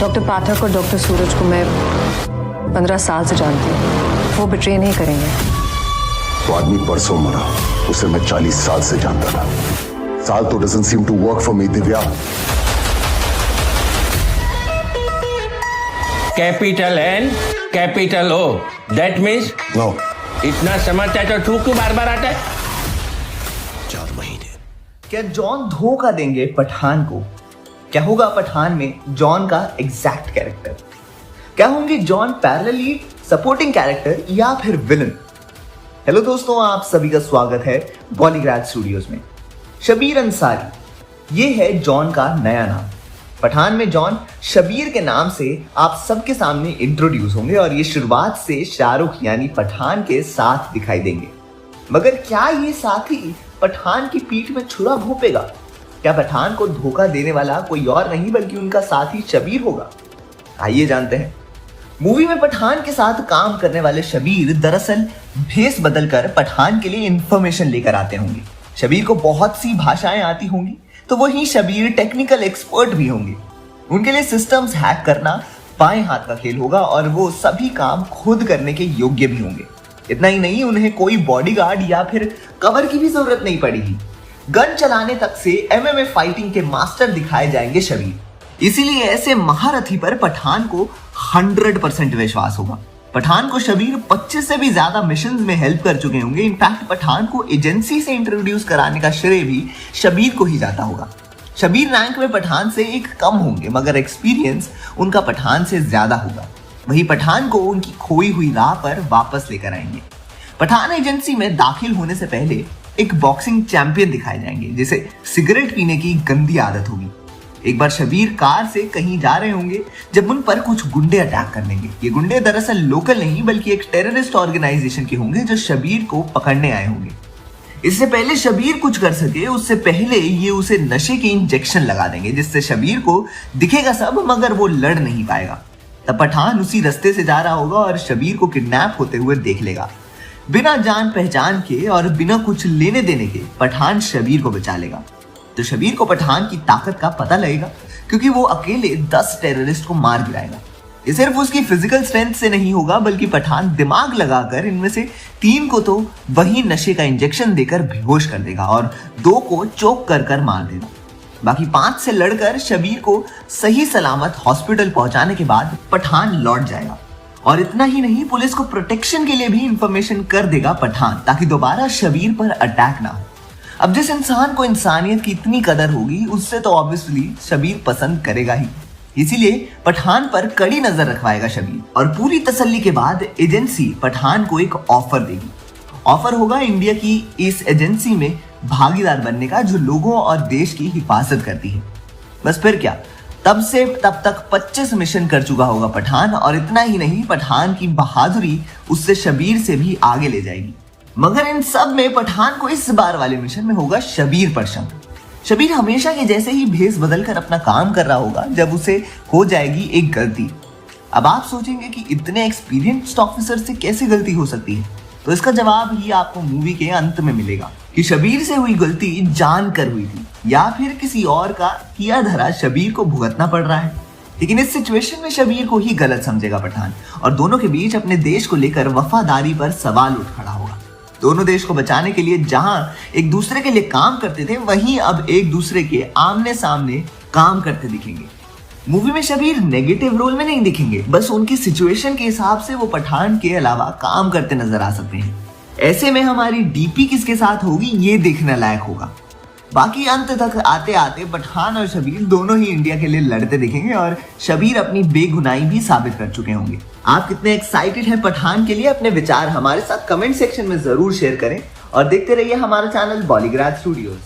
Doctor पाठक और doctor सूरज को मैं 15 साल से जानती हूँ। वो बिट्रे नहीं करेंगे। तो आदमी परसों मरा, उसे मैं 40 साल से जानता था। साल तो doesn't seem to work for me, Divya. Capital N capital O, that means no. इतना समझता है तो तू क्यों बार बार आता है? 4 महीने। क्या जॉन धोखा देंगे पठान को? क्या होगा पठान में जॉन का एग्जैक्ट कैरेक्टर? क्या होंगे जॉन पैरेलली सपोर्टिंग कैरेक्टर या फिर विलन? हेलो दोस्तों, आप सभी का स्वागत है बॉलीग्राड स्टूडियोज में। शबीर अंसारी, ये है जॉन का नया नाम। पठान में जॉन शबीर के नाम से आप सबके सामने इंट्रोड्यूस होंगे और ये शुरुआत से शाहरुख यानी पठान के साथ दिखाई देंगे। मगर क्या ये साथी पठान की पीठ में छुरा घोंपेगा? क्या पठान को धोखा देने वाला कोई और नहीं बल्कि उनका साथी शबीर होगा? आइए जानते हैं। मूवी में पठान के साथ काम करने वाले शबीर दरअसल भेस बदलकर पठान के लिए इंफॉर्मेशन लेकर आते होंगे। शबीर को बहुत सी भाषाएं आती होंगी, तो वही शबीर टेक्निकल एक्सपर्ट भी होंगे। उनके लिए सिस्टम्स हैक करना बाएं हाथ का खेल होगा और वो सभी काम खुद करने के योग्य भी होंगे। इतना ही नहीं, उन्हें कोई बॉडीगार्ड या फिर कवर की भी जरूरत नहीं पड़ेगी। गन चलाने तक से एमएमए फाइटिंग के मास्टर दिखाए जाएंगे शबीर। इसीलिए ऐसे महारथी पर पठान को 100% विश्वास होगा। पठान को शबीर 25 से भी ज्यादा मिशंस में हेल्प कर चुके होंगे। इनफैक्ट पठान को एजेंसी से इंट्रोड्यूस कराने का श्रेय भी शबीर को ही जाता होगा। शबीर रैंक में पठान से एक कम होंगे, मगर एक्सपीरियंस उनका पठान से ज्यादा होगा। वही पठान को उनकी खोई हुई राह पर वापस लेकर आएंगे। पठान एजेंसी में दाखिल होने से पहले एक बॉक्सिंग चैंपियन दिखाए जाएंगे जिसे सिगरेट पीने की गंदी आदत होगी। एक बार शबीर कार से कहीं जा रहे होंगे जब उन पर कुछ गुंडे अटैक कर लेंगे। ये गुंडे दरअसल लोकल नहीं बल्कि एक टेररिस्ट ऑर्गेनाइजेशन के होंगे जो शबीर को पकड़ने आए होंगे। इससे पहले शबीर कुछ कर सके उससे पहले ये उसे नशे के इंजेक्शन लगा देंगे, जिससे शबीर को दिखेगा सब मगर वो लड़ नहीं पाएगा। तब पठान उसी रास्ते से जा रहा होगा और शबीर को किडनैप होते हुए देख लेगा। बिना जान पहचान के और बिना कुछ लेने देने के पठान शबीर को बचा लेगा। तो शबीर को पठान की ताकत का पता लगेगा क्योंकि वो अकेले 10 टेररिस्ट को मार गिराएगा। ये सिर्फ उसकी फिजिकल स्ट्रेंथ से नहीं होगा बल्कि पठान दिमाग लगाकर इनमें से 3 को तो वही नशे का इंजेक्शन देकर बेहोश कर देगा और 2 को चोक कर मार देगा। बाकी 5 से लड़कर शबीर को सही सलामत हॉस्पिटल पहुंचाने के बाद पठान लौट जाएगा। और इतना ही नहीं, पुलिस को प्रोटेक्शन के लिए भी इंफॉर्मेशन कर देगा पठान, ताकि दोबारा शबीर पर अटैक ना हो। अब जिस इंसान को इंसानियत की इतनी कदर होगी उससे तो ऑब्वियसली शबीर पसंद करेगा ही। इसीलिए पठान पर कड़ी नजर रखवाएगा शबीर। और पूरी तसल्ली के बाद एजेंसी पठान को एक ऑफर देगी। ऑफर होगा इंडिया की इस एजेंसी में भागीदार बनने का जो लोगों और देश की हिफाजत करती है। बस फिर क्या, तब से तब तक 25 मिशन कर चुका होगा पठान। और इतना ही नहीं, पठान की बहादुरी उससे शबीर से भी आगे ले जाएगी। मगर इन सब में पठान को इस बार वाले मिशन में होगा शबीर पर शक। शबीर हमेशा के जैसे ही भेस बदलकर अपना काम कर रहा होगा जब उसे हो जाएगी एक गलती। अब आप सोचेंगे कि इतने एक्सपीरियंस्ड ऑफिसर से कैसे गलती हो सकती है, तो इसका जवाब ही आपको मूवी के अंत में मिलेगा कि शबीर से हुई गलती जानकर हुई थी या फिर किसी और का किया धरा शबीर को भुगतना पड़ रहा है। लेकिन इस सिचुएशन में शबीर को ही गलत समझेगा पठान और दोनों के बीच अपने देश को लेकर वफादारी पर सवाल उठ खड़ा होगा। दोनों देश को बचाने के लिए जहां एक दूसरे के लिए काम करते थे वहीं अब एक दूसरे के आमने सामने काम करते दिखेंगे। मूवी में शबीर नेगेटिव रोल में नहीं दिखेंगे, बस उनकी सिचुएशन के हिसाब से वो पठान के अलावा काम करते नजर आ सकते हैं। ऐसे में हमारी डीपी किसके साथ होगी ये देखने लायक होगा। बाकी अंत तक आते आते पठान और शबीर दोनों ही इंडिया के लिए लड़ते दिखेंगे और शबीर अपनी बेगुनाही भी साबित कर चुके होंगे। आप कितने एक्साइटेड हैं पठान के लिए? अपने विचार हमारे साथ कमेंट सेक्शन में जरूर शेयर करें और देखते रहिए हमारा चैनल बॉलीग्राड स्टूडियोज।